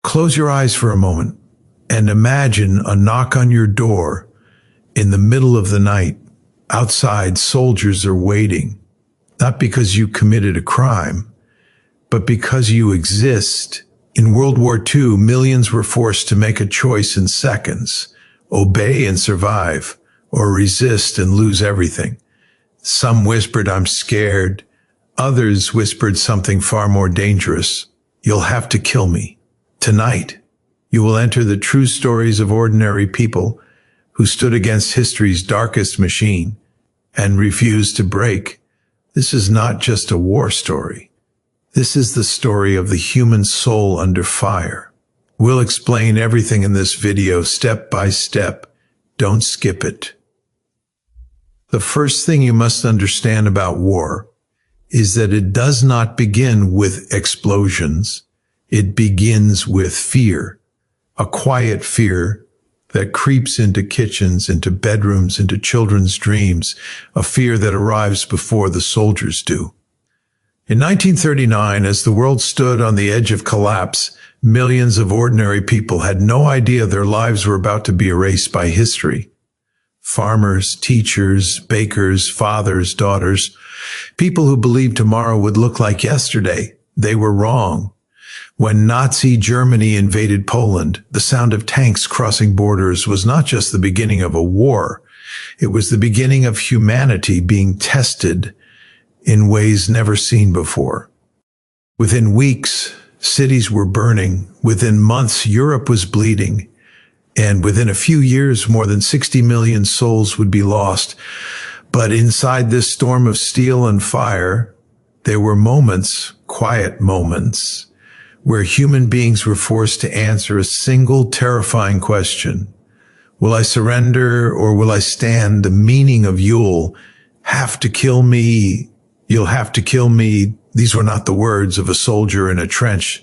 Close your eyes for a moment and imagine a knock on your door in the middle of the night. Outside, soldiers are waiting, not because you committed a crime, but because you exist. In World War II, millions were forced to make a choice in seconds: obey and survive, or resist and lose everything. Some whispered, "I'm scared." Others whispered something far more dangerous: "You'll have to kill me." Tonight, you will enter the true stories of ordinary people who stood against history's darkest machine and refused to break. This is not just a war story. This is the story of the human soul under fire. We'll explain everything in this video step by step. Don't skip it. The first thing you must understand about war is that it does not begin with explosions. It begins with fear, a quiet fear that creeps into kitchens, into bedrooms, into children's dreams, a fear that arrives before the soldiers do. In 1939, as the world stood on the edge of collapse, millions of ordinary people had no idea their lives were about to be erased by history. Farmers, teachers, bakers, fathers, daughters, people who believed tomorrow would look like yesterday. They were wrong. When Nazi Germany invaded Poland, the sound of tanks crossing borders was not just the beginning of a war. It was the beginning of humanity being tested in ways never seen before. Within weeks, cities were burning. Within months, Europe was bleeding. And within a few years, more than 60 million souls would be lost. But inside this storm of steel and fire, there were moments, quiet moments, where human beings were forced to answer a single terrifying question. Will I surrender or will I stand? The meaning of "you'll have to kill me, you'll have to kill me." These were not the words of a soldier in a trench.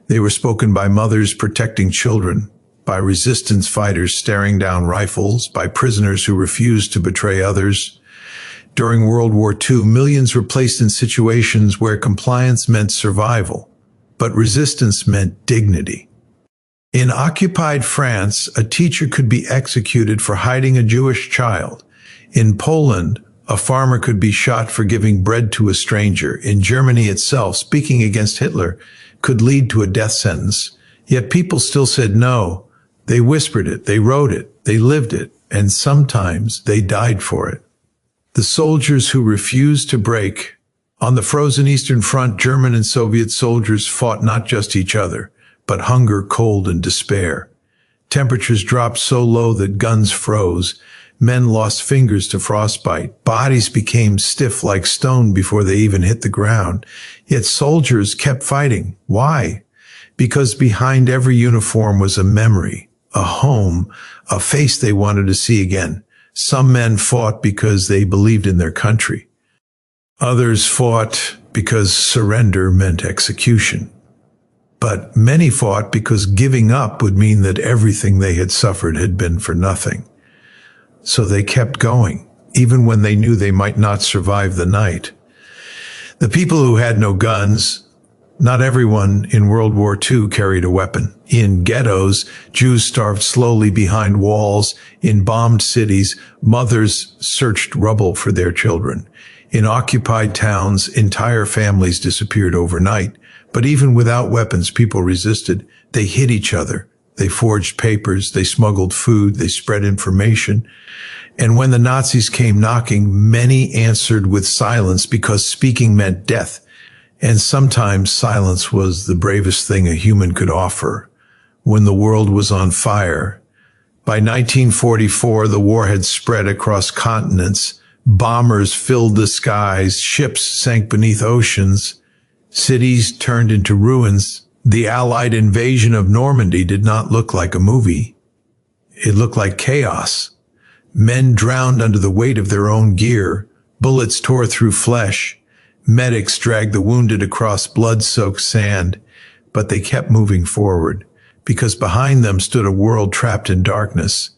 They were spoken by mothers protecting children, by resistance fighters staring down rifles, by prisoners who refused to betray others. During World War II, millions were placed in situations where compliance meant survival, but resistance meant dignity. In occupied France, a teacher could be executed for hiding a Jewish child. In Poland, a farmer could be shot for giving bread to a stranger. In Germany itself, speaking against Hitler could lead to a death sentence. Yet people still said no. They whispered it, they wrote it, they lived it, and sometimes they died for it. The soldiers who refused to break. On the frozen Eastern Front, German and Soviet soldiers fought not just each other, but hunger, cold, and despair. Temperatures dropped so low that guns froze. Men lost fingers to frostbite. Bodies became stiff like stone before they even hit the ground. Yet soldiers kept fighting. Why? Because behind every uniform was a memory, a home, a face they wanted to see again. Some men fought because they believed in their country. Others fought because surrender meant execution. But many fought because giving up would mean that everything they had suffered had been for nothing. So they kept going, even when they knew they might not survive the night. The people who had no guns, not everyone in World War II carried a weapon. In ghettos, Jews starved slowly behind walls. In bombed cities, mothers searched rubble for their children. In occupied towns, entire families disappeared overnight. But even without weapons, people resisted. They hid each other. They forged papers. They smuggled food. They spread information. And when the Nazis came knocking, many answered with silence because speaking meant death. And sometimes silence was the bravest thing a human could offer when the world was on fire. By 1944, the war had spread across continents. Bombers filled the skies. Ships sank beneath oceans. Cities turned into ruins. The Allied invasion of Normandy did not look like a movie. It looked like chaos. Men drowned under the weight of their own gear. Bullets tore through flesh. Medics dragged the wounded across blood-soaked sand. But they kept moving forward, because behind them stood a world trapped in darkness,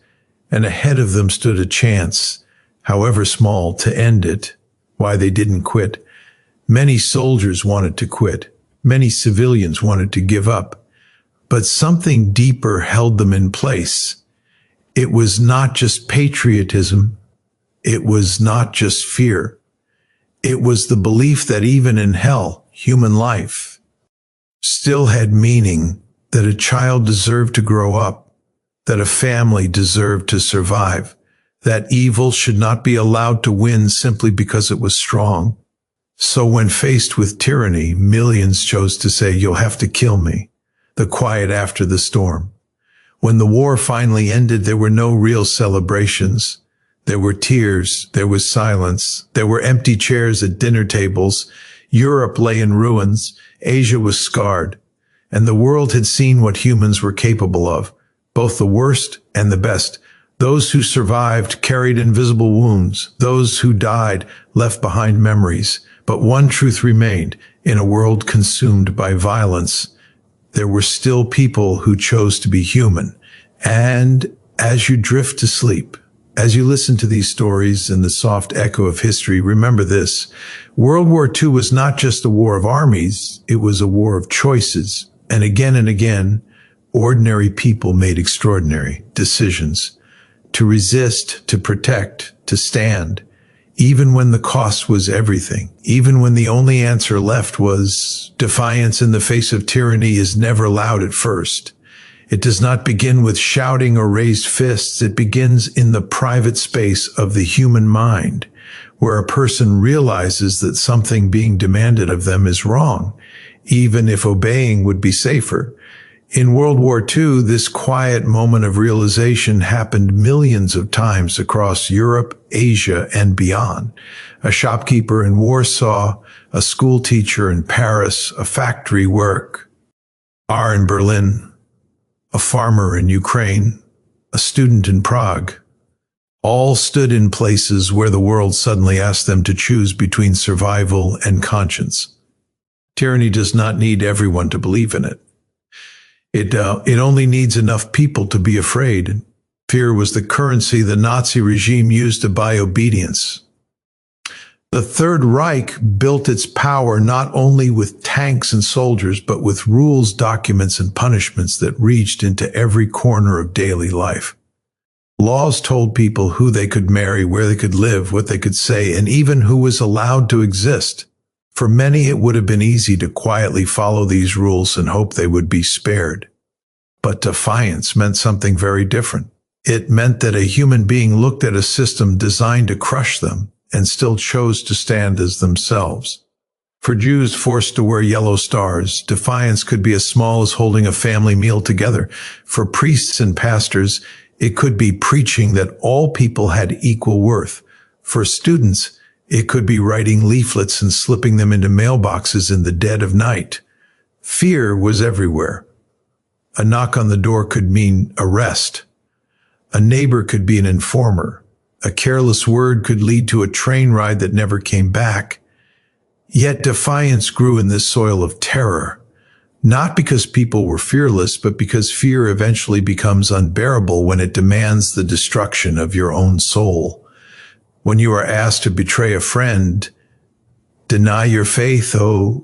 and ahead of them stood a chance, however small, to end it. Why they didn't quit. Many soldiers wanted to quit. Many civilians wanted to give up. but something deeper held them in place. It was not just patriotism. It was not just fear. It was the belief that even in hell, human life still had meaning, that a child deserved to grow up, that a family deserved to survive, that evil should not be allowed to win simply because it was strong. So when faced with tyranny, millions chose to say, "You'll have to kill me." The quiet after the storm. When the war finally ended, there were no real celebrations. There were tears, there was silence, there were empty chairs at dinner tables. Europe lay in ruins, Asia was scarred, and the world had seen what humans were capable of, both the worst and the best. Those who survived carried invisible wounds. Those who died left behind memories. But one truth remained: in a world consumed by violence, there were still people who chose to be human. And as you drift to sleep, as you listen to these stories in the soft echo of history, remember this: World War II was not just a war of armies, it was a war of choices. And again, ordinary people made extraordinary decisions. To resist, to protect, to stand, even when the cost was everything, even when the only answer left was defiance in the face of tyranny is never loud at first. It does not begin with shouting or raised fists. It begins in the private space of the human mind, where a person realizes that something being demanded of them is wrong, even if obeying would be safer. In World War II, this quiet moment of realization happened millions of times across Europe, Asia, and beyond. A shopkeeper in Warsaw, a school teacher in Paris, a factory worker in Berlin, a farmer in Ukraine, a student in Prague, all stood in places where the world suddenly asked them to choose between survival and conscience. Tyranny does not need everyone to believe in it. It only needs enough people to be afraid. Fear was the currency the Nazi regime used to buy obedience. The Third Reich built its power not only with tanks and soldiers, but with rules, documents, and punishments that reached into every corner of daily life. Laws told people who they could marry, where they could live, what they could say, and even who was allowed to exist. For many, it would have been easy to quietly follow these rules and hope they would be spared. But defiance meant something very different. It meant that a human being looked at a system designed to crush them and still chose to stand as themselves. For Jews forced to wear yellow stars, defiance could be as small as holding a family meal together. For priests and pastors, it could be preaching that all people had equal worth. For students, it could be writing leaflets and slipping them into mailboxes in the dead of night. Fear was everywhere. A knock on the door could mean arrest. A neighbor could be an informer. A careless word could lead to a train ride that never came back. Yet defiance grew in this soil of terror, not because people were fearless, but because fear eventually becomes unbearable when it demands the destruction of your own soul. When you are asked to betray a friend, deny your faith, or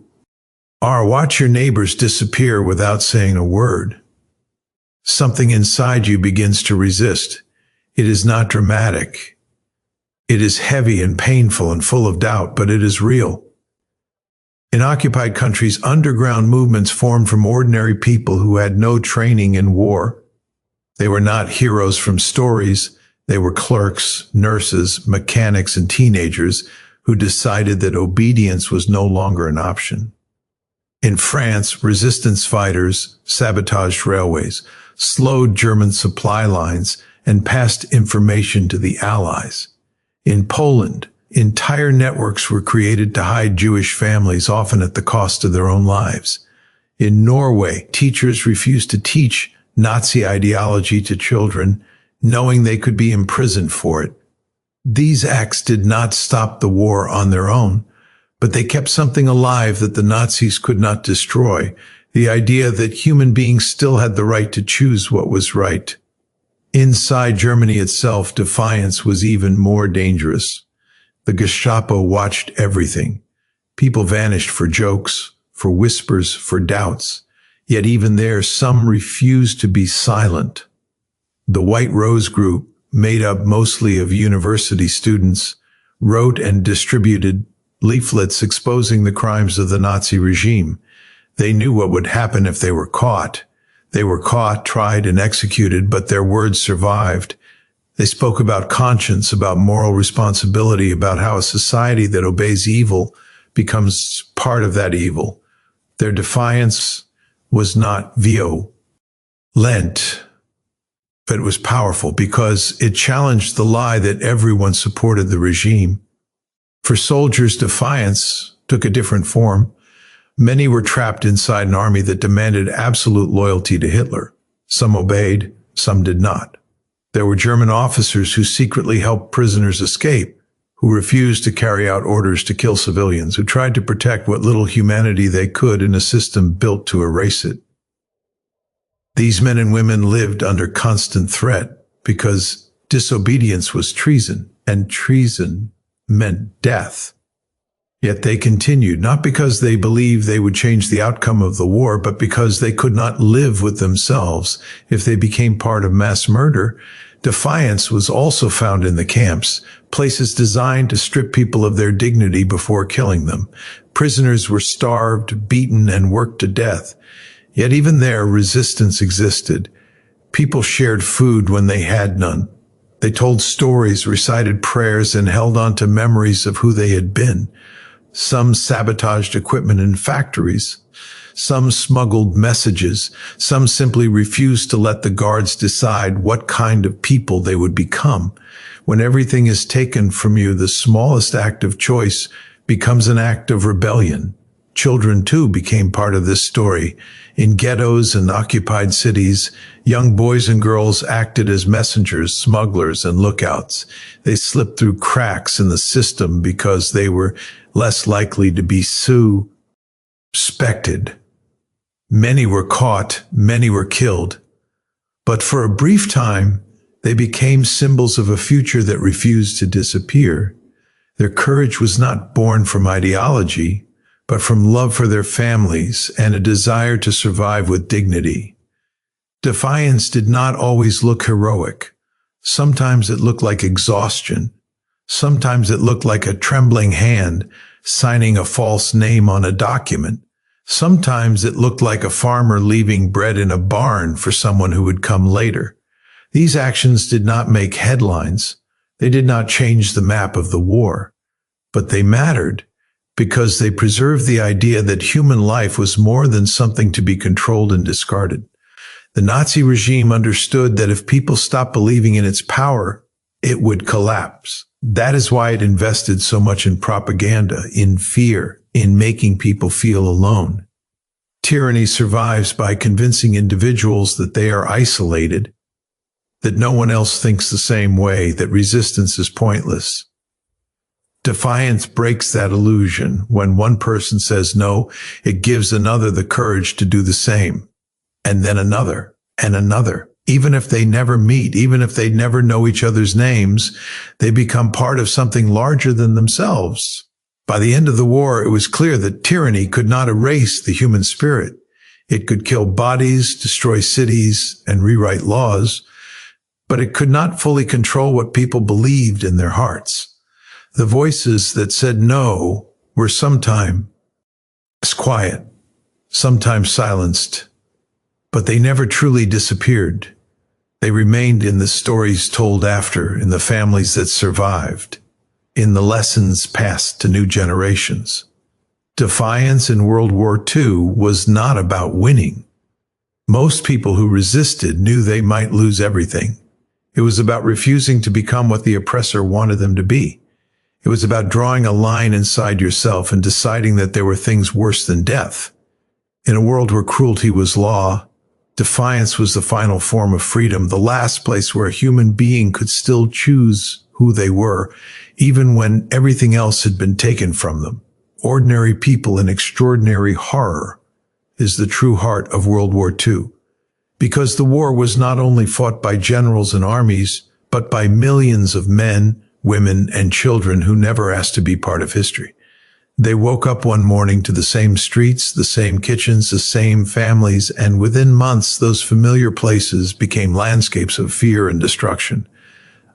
watch your neighbors disappear without saying a word, something inside you begins to resist. It is not dramatic. It is heavy and painful and full of doubt, but it is real. In occupied countries, underground movements formed from ordinary people who had no training in war. They were not heroes from stories. They were clerks, nurses, mechanics, and teenagers who decided that obedience was no longer an option. In France, resistance fighters sabotaged railways, slowed German supply lines, and passed information to the Allies. In Poland, entire networks were created to hide Jewish families, often at the cost of their own lives. In Norway, teachers refused to teach Nazi ideology to children, knowing they could be imprisoned for it. These acts did not stop the war on their own, but they kept something alive that the Nazis could not destroy, the idea that human beings still had the right to choose what was right. Inside Germany itself, defiance was even more dangerous. The Gestapo watched everything. People vanished for jokes, for whispers, for doubts. Yet even there, some refused to be silent. The White Rose Group, made up mostly of university students, wrote and distributed leaflets exposing the crimes of the Nazi regime. They knew what would happen if they were caught. They were caught, tried, and executed, but their words survived. They spoke about conscience, about moral responsibility, about how a society that obeys evil becomes part of that evil. Their defiance was not violent, but it was powerful because it challenged the lie that everyone supported the regime. For soldiers, defiance took a different form. Many were trapped inside an army that demanded absolute loyalty to Hitler. Some obeyed, some did not. There were German officers who secretly helped prisoners escape, who refused to carry out orders to kill civilians, who tried to protect what little humanity they could in a system built to erase it. These men and women lived under constant threat because disobedience was treason, and treason meant death. Yet they continued, not because they believed they would change the outcome of the war, but because they could not live with themselves if they became part of mass murder. Defiance was also found in the camps, places designed to strip people of their dignity before killing them. Prisoners were starved, beaten, and worked to death. Yet even there, resistance existed. People shared food when they had none. They told stories, recited prayers, and held on to memories of who they had been. Some sabotaged equipment in factories. Some smuggled messages. Some simply refused to let the guards decide what kind of people they would become. When everything is taken from you, the smallest act of choice becomes an act of rebellion. Children, too, became part of this story. In ghettos and occupied cities, young boys and girls acted as messengers, smugglers, and lookouts. They slipped through cracks in the system because they were less likely to be suspected. Many were caught, many were killed. But for a brief time, they became symbols of a future that refused to disappear. Their courage was not born from ideology, but from love for their families and a desire to survive with dignity. Defiance did not always look heroic. Sometimes it looked like exhaustion. Sometimes it looked like a trembling hand signing a false name on a document. Sometimes it looked like a farmer leaving bread in a barn for someone who would come later. These actions did not make headlines. They did not change the map of the war. But they mattered because they preserved the idea that human life was more than something to be controlled and discarded. The Nazi regime understood that if people stopped believing in its power, it would collapse. That is why it invested so much in propaganda, in fear, in making people feel alone. Tyranny survives by convincing individuals that they are isolated, that no one else thinks the same way, that resistance is pointless. Defiance breaks that illusion. When one person says no, it gives another the courage to do the same, and then another, and another. Even if they never meet, even if they never know each other's names, they become part of something larger than themselves. By the end of the war, it was clear that tyranny could not erase the human spirit. It could kill bodies, destroy cities, and rewrite laws, but it could not fully control what people believed in their hearts. The voices that said no were sometimes quiet, sometimes silenced, but they never truly disappeared. They remained in the stories told after, in the families that survived, in the lessons passed to new generations. Defiance in World War II was not about winning. Most people who resisted knew they might lose everything. It was about refusing to become what the oppressor wanted them to be. It was about drawing a line inside yourself and deciding that there were things worse than death. In a world where cruelty was law, defiance was the final form of freedom, the last place where a human being could still choose who they were, even when everything else had been taken from them. Ordinary people in extraordinary horror is the true heart of World War II. Because the war was not only fought by generals and armies, but by millions of men, women, and children who never asked to be part of history. They woke up one morning to the same streets, the same kitchens, the same families, and within months, those familiar places became landscapes of fear and destruction.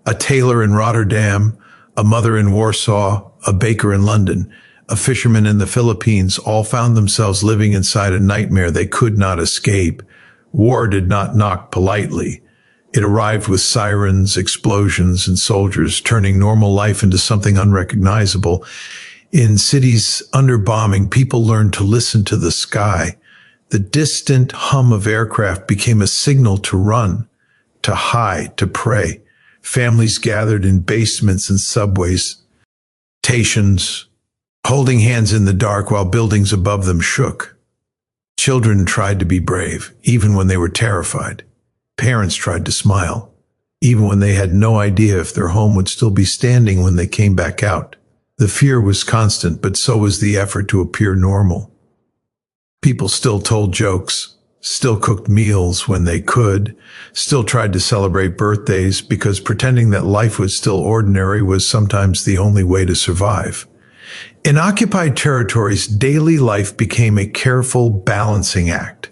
A tailor in Rotterdam, a mother in Warsaw, a baker in London, a fisherman in the Philippines all found themselves living inside a nightmare they could not escape. War did not knock politely. It arrived with sirens, explosions, and soldiers, turning normal life into something unrecognizable. In cities under bombing, people learned to listen to the sky. The distant hum of aircraft became a signal to run, to hide, to pray. Families gathered in basements and subways, stations, holding hands in the dark while buildings above them shook. Children tried to be brave, even when they were terrified. Parents tried to smile, even when they had no idea if their home would still be standing when they came back out. The fear was constant, but so was the effort to appear normal. People still told jokes, still cooked meals when they could, still tried to celebrate birthdays because pretending that life was still ordinary was sometimes the only way to survive. In occupied territories, daily life became a careful balancing act.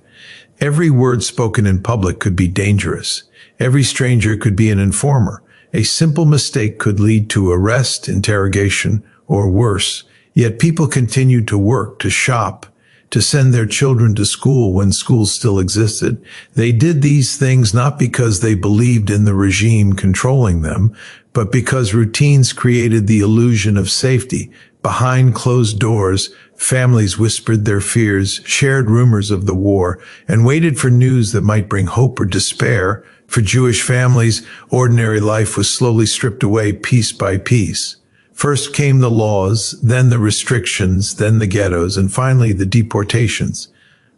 Every word spoken in public could be dangerous. Every stranger could be an informer. A simple mistake could lead to arrest, interrogation, or worse. Yet people continued to work, to shop, to send their children to school when schools still existed. They did these things not because they believed in the regime controlling them, but because routines created the illusion of safety. Behind closed doors, families whispered their fears, shared rumors of the war, and waited for news that might bring hope or despair. For Jewish families, ordinary life was slowly stripped away piece by piece. First came the laws, then the restrictions, then the ghettos, and finally the deportations.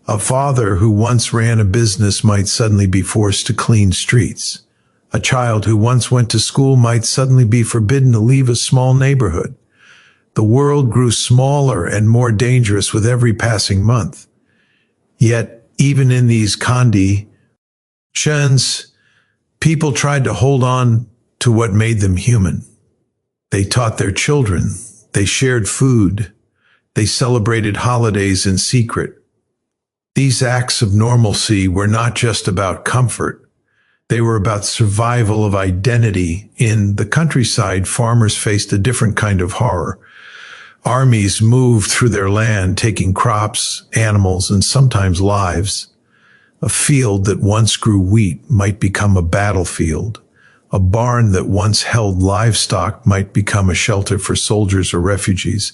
A father who once ran a business might suddenly be forced to clean streets. A child who once went to school might suddenly be forbidden to leave a small neighborhood. The world grew smaller and more dangerous with every passing month. Yet, even in these conditions, people tried to hold on to what made them human. They taught their children, they shared food, they celebrated holidays in secret. These acts of normalcy were not just about comfort. They were about survival of identity. In the countryside, farmers faced a different kind of horror. Armies moved through their land, taking crops, animals, and sometimes lives. A field that once grew wheat might become a battlefield. A barn that once held livestock might become a shelter for soldiers or refugees.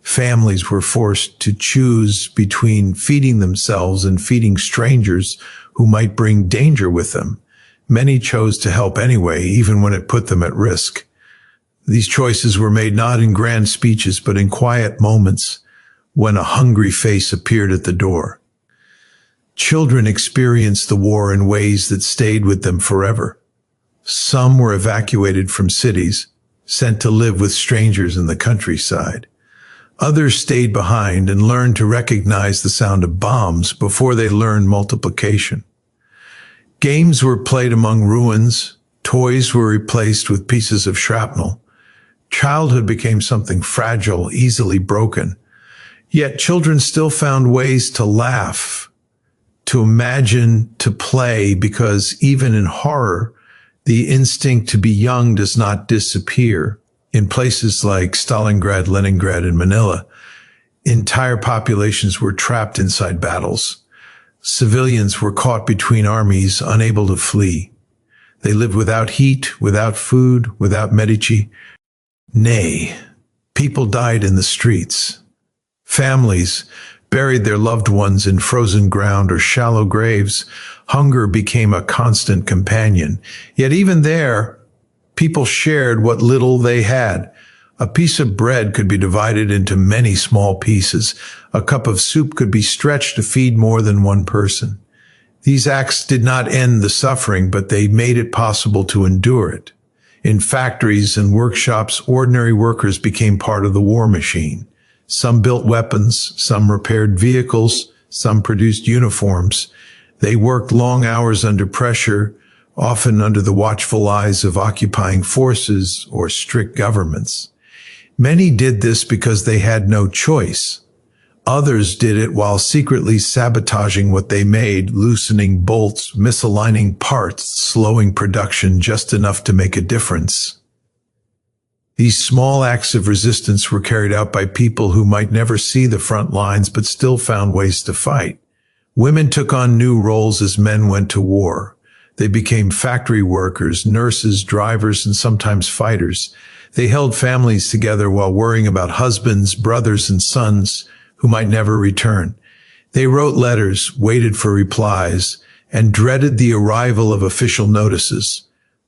Families were forced to choose between feeding themselves and feeding strangers who might bring danger with them. Many chose to help anyway, even when it put them at risk. These choices were made not in grand speeches, but in quiet moments when a hungry face appeared at the door. Children experienced the war in ways that stayed with them forever. Some were evacuated from cities, sent to live with strangers in the countryside. Others stayed behind and learned to recognize the sound of bombs before they learned multiplication. Games were played among ruins. Toys were replaced with pieces of shrapnel. Childhood became something fragile, easily broken. Yet children still found ways to laugh, to imagine, to play, because even in horror, the instinct to be young does not disappear. In places like Stalingrad, Leningrad, and Manila, entire populations were trapped inside battles. Civilians were caught between armies, unable to flee. They lived without heat, without food, without Medici. Nay, people died in the streets. Families buried their loved ones in frozen ground or shallow graves. Hunger became a constant companion. Yet even there, people shared what little they had. A piece of bread could be divided into many small pieces. A cup of soup could be stretched to feed more than one person. These acts did not end the suffering, but they made it possible to endure it. In factories and workshops, ordinary workers became part of the war machine. Some built weapons, some repaired vehicles, some produced uniforms. They worked long hours under pressure, often under the watchful eyes of occupying forces or strict governments. Many did this because they had no choice. Others did it while secretly sabotaging what they made, loosening bolts, misaligning parts, slowing production just enough to make a difference. These small acts of resistance were carried out by people who might never see the front lines but still found ways to fight. Women took on new roles as men went to war. They became factory workers, nurses, drivers, and sometimes fighters. They held families together while worrying about husbands, brothers, and sons who might never return. They wrote letters, waited for replies, and dreaded the arrival of official notices.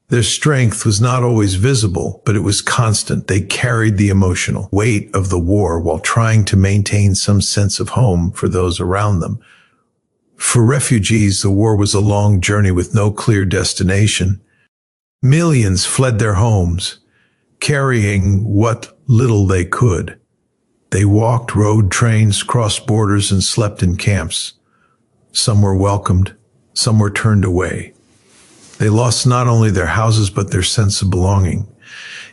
Their strength was not always visible, but it was constant. They carried the emotional weight of the war while trying to maintain some sense of home for those around them. For refugees, the war was a long journey with no clear destination. Millions fled their homes, carrying what little they could. They walked, rode trains, crossed borders, and slept in camps. Some were welcomed, some were turned away. They lost not only their houses, but their sense of belonging.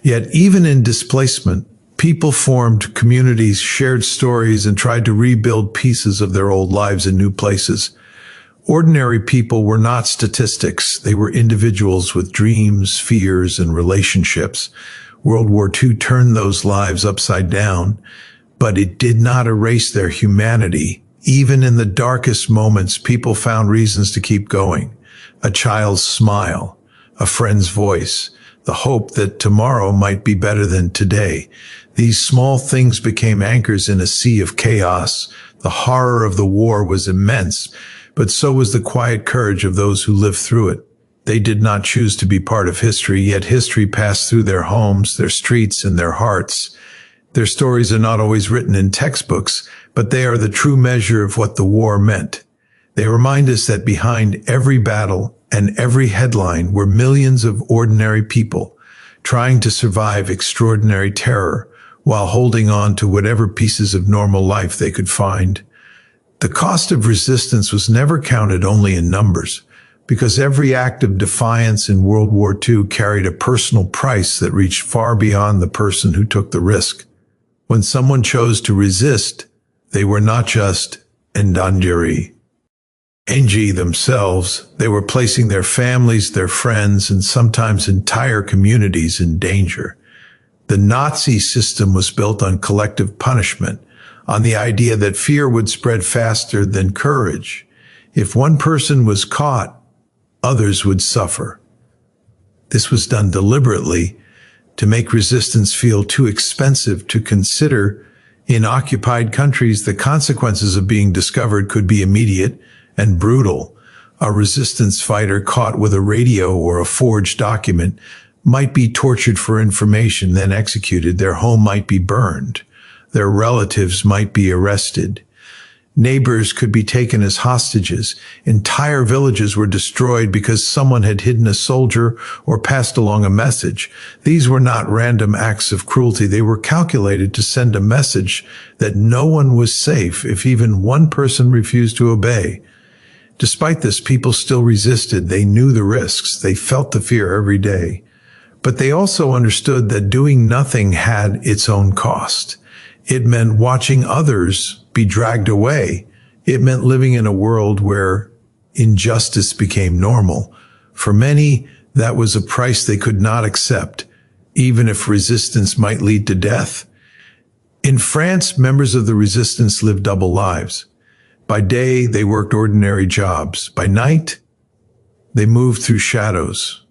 Yet even in displacement, people formed communities, shared stories, and tried to rebuild pieces of their old lives in new places. Ordinary people were not statistics. They were individuals with dreams, fears, and relationships. World War II turned those lives upside down, but it did not erase their humanity. Even in the darkest moments, people found reasons to keep going. A child's smile, a friend's voice, the hope that tomorrow might be better than today. These small things became anchors in a sea of chaos. The horror of the war was immense, but so was the quiet courage of those who lived through it. They did not choose to be part of history, yet history passed through their homes, their streets, and their hearts. Their stories are not always written in textbooks, but they are the true measure of what the war meant. They remind us that behind every battle and every headline were millions of ordinary people trying to survive extraordinary terror while holding on to whatever pieces of normal life they could find. The cost of resistance was never counted only in numbers, because every act of defiance in World War II carried a personal price that reached far beyond the person who took the risk. When someone chose to resist, they were not just endangeri themselves, they were placing their families, their friends, and sometimes entire communities in danger. The Nazi system was built on collective punishment, on the idea that fear would spread faster than courage. If one person was caught, others would suffer. This was done deliberately to make resistance feel too expensive to consider. In occupied countries, the consequences of being discovered could be immediate and brutal. A resistance fighter caught with a radio or a forged document might be tortured for information, then executed. Their home might be burned. Their relatives might be arrested. Neighbors could be taken as hostages. Entire villages were destroyed because someone had hidden a soldier or passed along a message. These were not random acts of cruelty. They were calculated to send a message that no one was safe if even one person refused to obey. Despite this, people still resisted. They knew the risks. They felt the fear every day. But they also understood that doing nothing had its own cost. It meant watching others be dragged away. It meant living in a world where injustice became normal. For many, that was a price they could not accept, even if resistance might lead to death. In France, members of the resistance lived double lives. By day, they worked ordinary jobs. By night, they moved through shadows,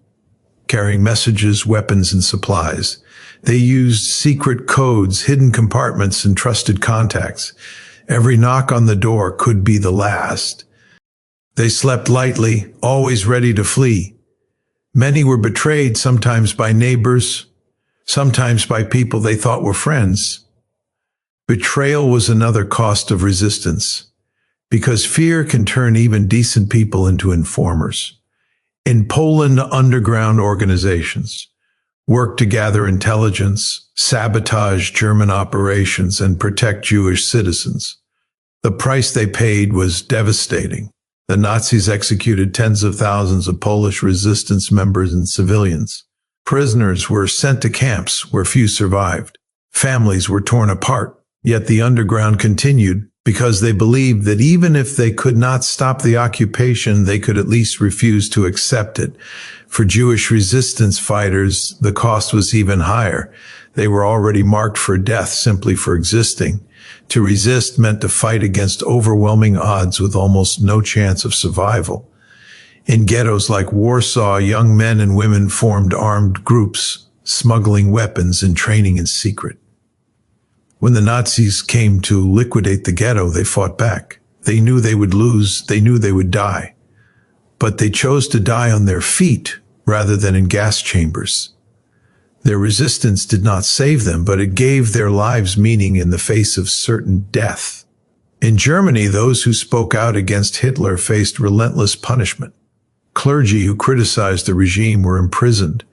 carrying messages, weapons, and supplies. They used secret codes, hidden compartments, and trusted contacts. Every knock on the door could be the last. They slept lightly, always ready to flee. Many were betrayed, sometimes by neighbors, sometimes by people they thought were friends. Betrayal was another cost of resistance, because fear can turn even decent people into informers. In Poland, underground organizations worked to gather intelligence, sabotage German operations, and protect Jewish citizens. The price they paid was devastating. The Nazis executed tens of thousands of Polish resistance members and civilians. Prisoners were sent to camps where few survived. Families were torn apart, yet the underground continued because they believed that even if they could not stop the occupation, they could at least refuse to accept it. For Jewish resistance fighters, the cost was even higher. They were already marked for death simply for existing. To resist meant to fight against overwhelming odds with almost no chance of survival. In ghettos like Warsaw, young men and women formed armed groups, smuggling weapons and training in secret. When the Nazis came to liquidate the ghetto, they fought back. They knew they would lose, they knew they would die. But they chose to die on their feet rather than in gas chambers. Their resistance did not save them, but it gave their lives meaning in the face of certain death. In Germany, those who spoke out against Hitler faced relentless punishment. Clergy who criticized the regime were imprisoned.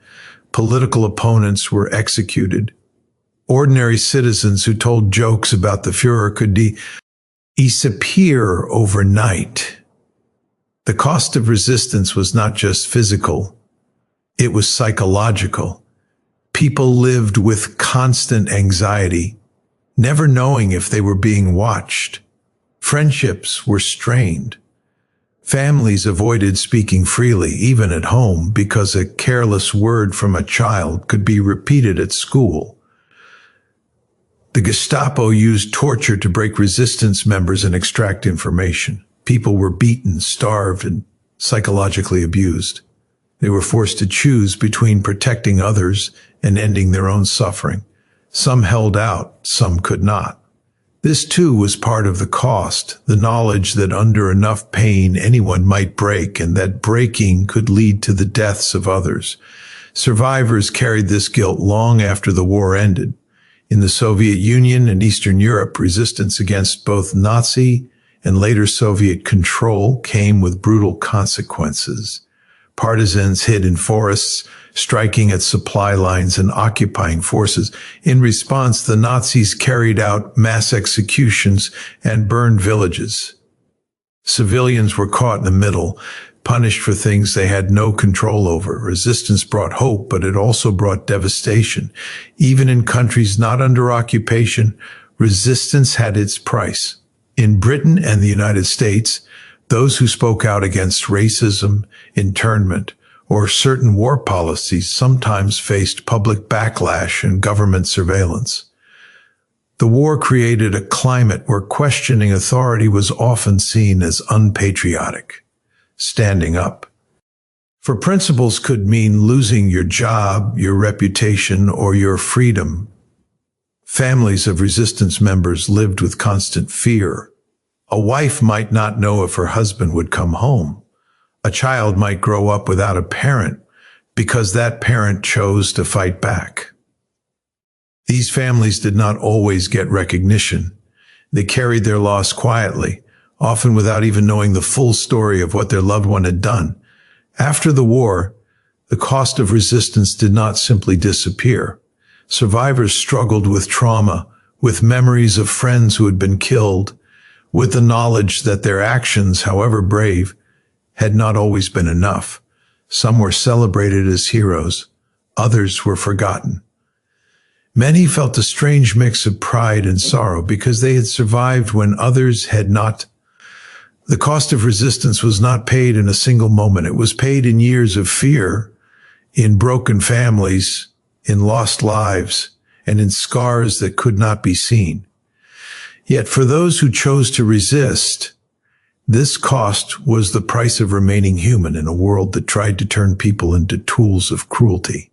Political opponents were executed. Ordinary citizens who told jokes about the Führer could disappear overnight. The cost of resistance was not just physical, it was psychological. People lived with constant anxiety, never knowing if they were being watched. Friendships were strained. Families avoided speaking freely, even at home, because a careless word from a child could be repeated at school. The Gestapo used torture to break resistance members and extract information. People were beaten, starved, and psychologically abused. They were forced to choose between protecting others and ending their own suffering. Some held out, some could not. This too was part of the cost, the knowledge that under enough pain anyone might break and that breaking could lead to the deaths of others. Survivors carried this guilt long after the war ended. In the Soviet Union and Eastern Europe, resistance against both Nazi and later Soviet control came with brutal consequences. Partisans hid in forests, striking at supply lines and occupying forces. In response, the Nazis carried out mass executions and burned villages. Civilians were caught in the middle, punished for things they had no control over. Resistance brought hope, but it also brought devastation. Even in countries not under occupation, resistance had its price. In Britain and the United States, those who spoke out against racism, internment, or certain war policies sometimes faced public backlash and government surveillance. The war created a climate where questioning authority was often seen as unpatriotic. Standing up for principles could mean losing your job, your reputation, or your freedom. Families of resistance members lived with constant fear. A wife might not know if her husband would come home. A child might grow up without a parent because that parent chose to fight back. These families did not always get recognition. They carried their loss quietly, often without even knowing the full story of what their loved one had done. After the war, the cost of resistance did not simply disappear. Survivors struggled with trauma, with memories of friends who had been killed, with the knowledge that their actions, however brave, had not always been enough. Some were celebrated as heroes, others were forgotten. Many felt a strange mix of pride and sorrow because they had survived when others had not. The cost of resistance was not paid in a single moment. It was paid in years of fear, in broken families, in lost lives, and in scars that could not be seen. Yet for those who chose to resist, this cost was the price of remaining human in a world that tried to turn people into tools of cruelty.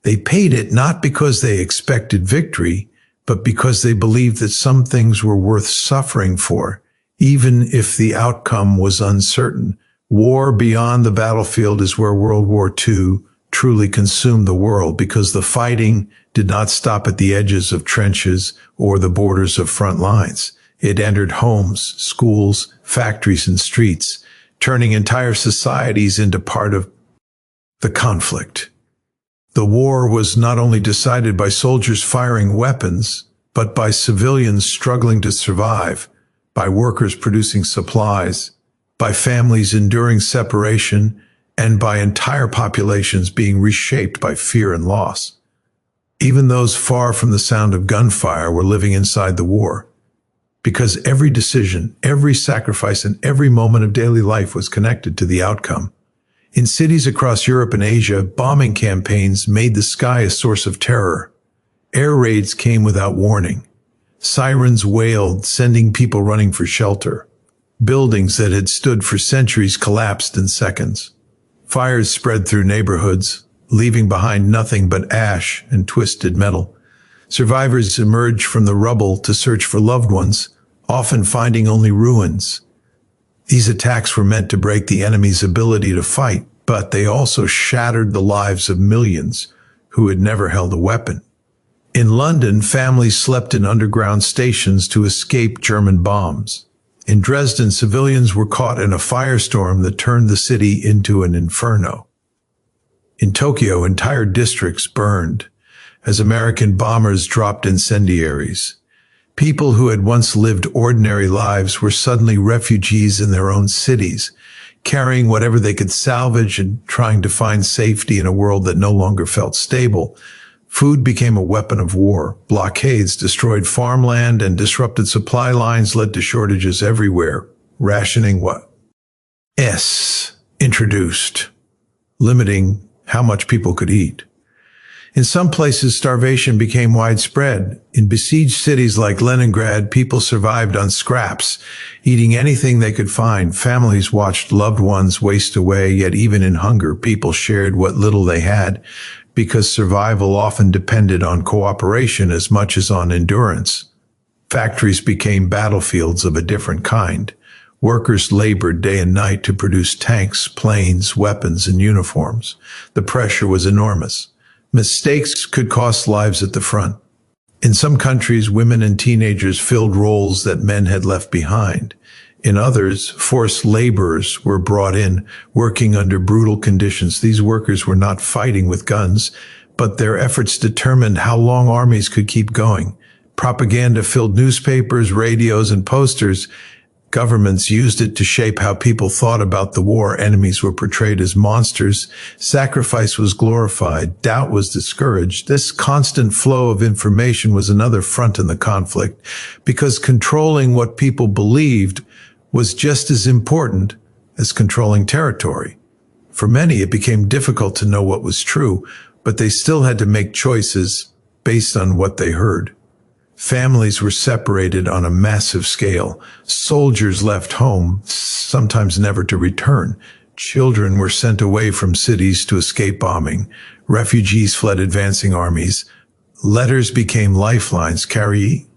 They paid it not because they expected victory, but because they believed that some things were worth suffering for, even if the outcome was uncertain. War beyond the battlefield is where World War II truly consumed the world, because the fighting did not stop at the edges of trenches or the borders of front lines. It entered homes, schools, factories, and streets, turning entire societies into part of the conflict. The war was not only decided by soldiers firing weapons, but by civilians struggling to survive, by workers producing supplies, by families enduring separation, and by entire populations being reshaped by fear and loss. Even those far from the sound of gunfire were living inside the war, because every decision, every sacrifice, and every moment of daily life was connected to the outcome. In cities across Europe and Asia, bombing campaigns made the sky a source of terror. Air raids came without warning. Sirens wailed, sending people running for shelter. Buildings that had stood for centuries collapsed in seconds. Fires spread through neighborhoods, leaving behind nothing but ash and twisted metal. Survivors emerged from the rubble to search for loved ones, often finding only ruins. These attacks were meant to break the enemy's ability to fight, but they also shattered the lives of millions who had never held a weapon. In London, families slept in underground stations to escape German bombs. In Dresden, civilians were caught in a firestorm that turned the city into an inferno. In Tokyo, entire districts burned as American bombers dropped incendiaries. People who had once lived ordinary lives were suddenly refugees in their own cities, carrying whatever they could salvage and trying to find safety in a world that no longer felt stable. Food became a weapon of war. Blockades destroyed farmland and disrupted supply lines led to shortages everywhere. Rationing introduced, limiting how much people could eat. In some places, starvation became widespread. In besieged cities like Leningrad, people survived on scraps, eating anything they could find. Families watched loved ones waste away, yet even in hunger, people shared what little they had, because survival often depended on cooperation as much as on endurance. Factories became battlefields of a different kind. Workers labored day and night to produce tanks, planes, weapons, and uniforms. The pressure was enormous. Mistakes could cost lives at the front. In some countries, women and teenagers filled roles that men had left behind. In others, forced laborers were brought in, working under brutal conditions. These workers were not fighting with guns, but their efforts determined how long armies could keep going. Propaganda filled newspapers, radios, and posters. Governments used it to shape how people thought about the war. Enemies were portrayed as monsters. Sacrifice was glorified. Doubt was discouraged. This constant flow of information was another front in the conflict, because controlling what people believed was just as important as controlling territory. For many, it became difficult to know what was true, but they still had to make choices based on what they heard. Families were separated on a massive scale. Soldiers left home, sometimes never to return. Children were sent away from cities to escape bombing. Refugees fled advancing armies. Letters became lifelines, carrying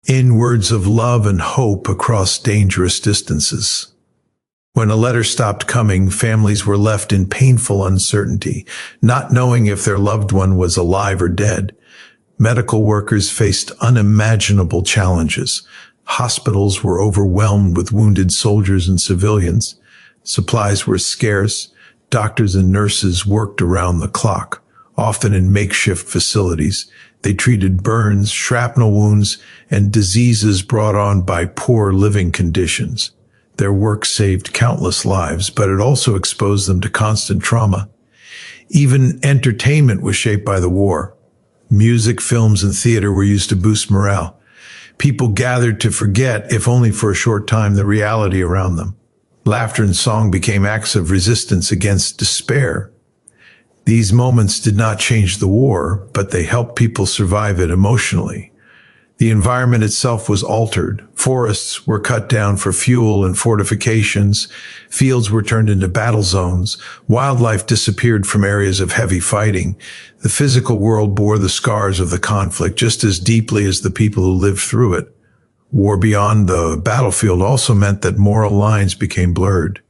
in words of love and hope across dangerous distances. When a letter stopped coming, families were left in painful uncertainty, not knowing if their loved one was alive or dead. Medical workers faced unimaginable challenges. Hospitals were overwhelmed with wounded soldiers and civilians. Supplies were scarce. Doctors and nurses worked around the clock, often in makeshift facilities. They treated burns, shrapnel wounds, and diseases brought on by poor living conditions. Their work saved countless lives, but it also exposed them to constant trauma. Even entertainment was shaped by the war. Music, films, and theater were used to boost morale. People gathered to forget, if only for a short time, the reality around them. Laughter and song became acts of resistance against despair. These moments did not change the war, but they helped people survive it emotionally. The environment itself was altered. Forests were cut down for fuel and fortifications. Fields were turned into battle zones. Wildlife disappeared from areas of heavy fighting. The physical world bore the scars of the conflict just as deeply as the people who lived through it. War beyond the battlefield also meant that moral lines became blurred.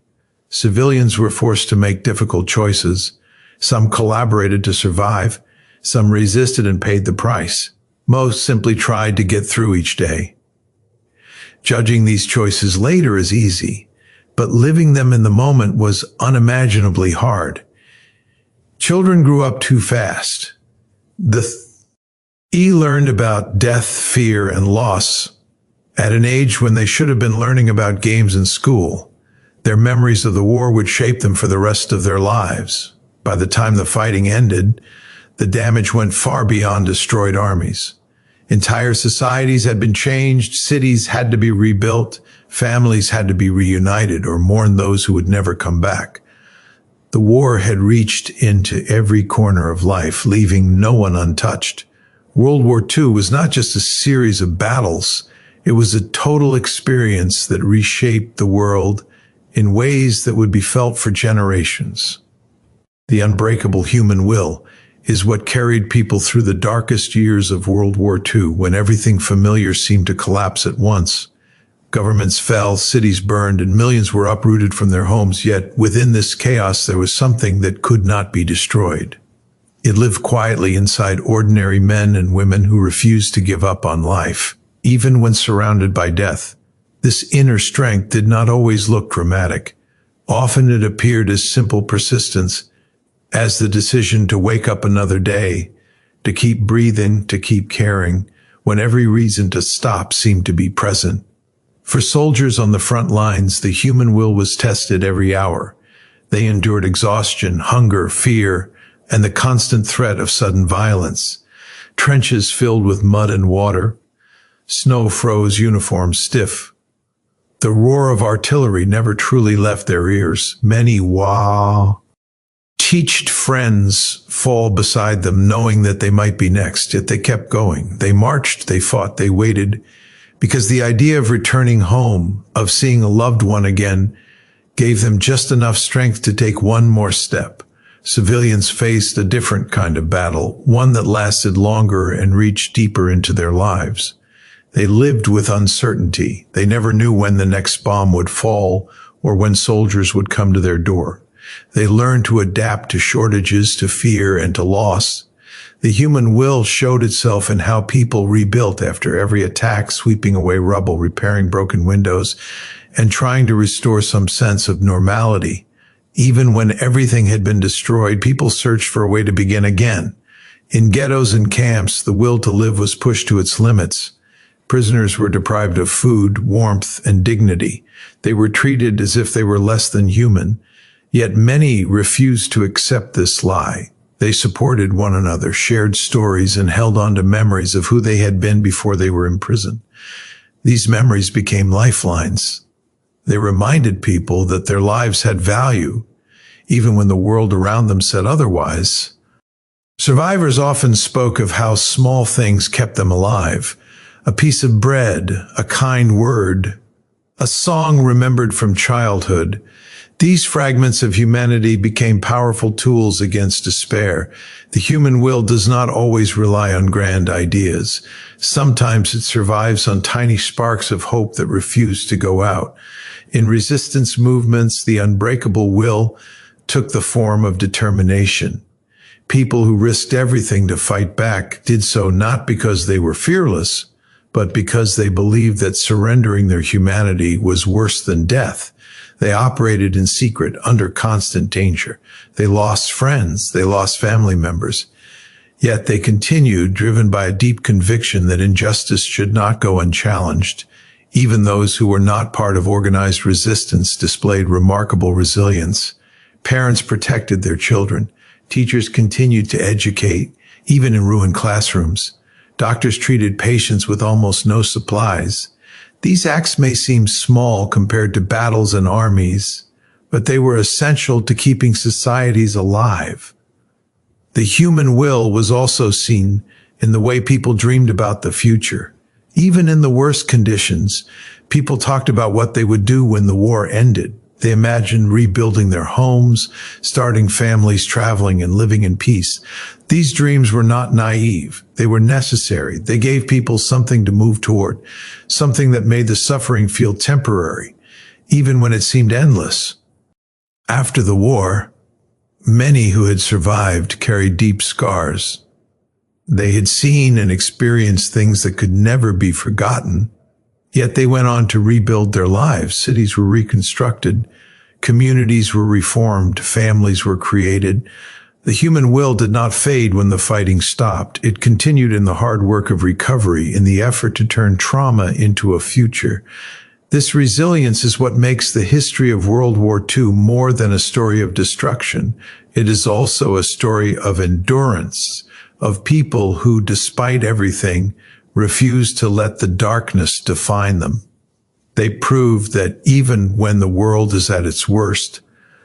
Civilians were forced to make difficult choices. Some collaborated to survive. Some resisted and paid the price. Most simply tried to get through each day. Judging these choices later is easy, but living them in the moment was unimaginably hard. Children grew up too fast. They learned about death, fear, and loss at an age when they should have been learning about games in school. Their memories of the war would shape them for the rest of their lives. By the time the fighting ended, The damage went far beyond destroyed armies. Entire societies had been changed, cities had to be rebuilt, families had to be reunited or mourn those who would never come back. The war had reached into every corner of life, leaving no one untouched. World War II was not just a series of battles, it was a total experience that reshaped the world in ways that would be felt for generations. The unbreakable human will is what carried people through the darkest years of World War II, when everything familiar seemed to collapse at once. Governments fell, cities burned, and millions were uprooted from their homes, yet within this chaos there was something that could not be destroyed. It lived quietly inside ordinary men and women who refused to give up on life, even when surrounded by death. This inner strength did not always look dramatic. Often it appeared as simple persistence, as the decision to wake up another day, to keep breathing, to keep caring, when every reason to stop seemed to be present. For soldiers on the front lines, the human will was tested every hour. They endured exhaustion, hunger, fear, and the constant threat of sudden violence. Trenches filled with mud and water. Snow froze uniforms stiff. The roar of artillery never truly left their ears. Many teached friends fall beside them, knowing that they might be next, yet they kept going. They marched, they fought, they waited, because the idea of returning home, of seeing a loved one again, gave them just enough strength to take one more step. Civilians faced a different kind of battle, one that lasted longer and reached deeper into their lives. They lived with uncertainty. They never knew when the next bomb would fall or when soldiers would come to their door. They learned to adapt to shortages, to fear, and to loss. The human will showed itself in how people rebuilt after every attack, sweeping away rubble, repairing broken windows, and trying to restore some sense of normality. Even when everything had been destroyed, people searched for a way to begin again. In ghettos and camps, the will to live was pushed to its limits. Prisoners were deprived of food, warmth, and dignity. They were treated as if they were less than human. Yet many refused to accept this lie. They supported one another, shared stories, and held on to memories of who they had been before they were in prison. These memories became lifelines. They reminded people that their lives had value, even when the world around them said otherwise. Survivors often spoke of how small things kept them alive. A piece of bread, a kind word, a song remembered from childhood. These fragments of humanity became powerful tools against despair. The human will does not always rely on grand ideas. Sometimes it survives on tiny sparks of hope that refuse to go out. In resistance movements, the unbreakable will took the form of determination. People who risked everything to fight back did so not because they were fearless, but because they believed that surrendering their humanity was worse than death. They operated in secret, under constant danger. They lost friends, they lost family members. Yet they continued, driven by a deep conviction that injustice should not go unchallenged. Even those who were not part of organized resistance displayed remarkable resilience. Parents protected their children. Teachers continued to educate, even in ruined classrooms. Doctors treated patients with almost no supplies. These acts may seem small compared to battles and armies, but they were essential to keeping societies alive. The human will was also seen in the way people dreamed about the future. Even in the worst conditions, people talked about what they would do when the war ended. They imagined rebuilding their homes, starting families, traveling, and living in peace. These dreams were not naive. They were necessary. They gave people something to move toward, something that made the suffering feel temporary, even when it seemed endless. After the war, many who had survived carried deep scars. They had seen and experienced things that could never be forgotten. Yet they went on to rebuild their lives. Cities were reconstructed, communities were reformed, families were created. The human will did not fade when the fighting stopped. It continued in the hard work of recovery, in the effort to turn trauma into a future. This resilience is what makes the history of World War II more than a story of destruction. It is also a story of endurance, of people who, despite everything, refuse to let the darkness define them. They prove that even when the world is at its worst,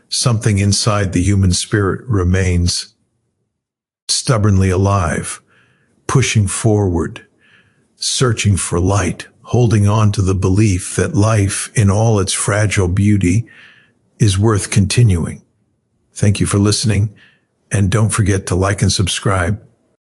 something inside the human spirit remains stubbornly alive, pushing forward, searching for light, holding on to the belief that life, in all its fragile beauty, is worth continuing. Thank you for listening, and don't forget to like and subscribe.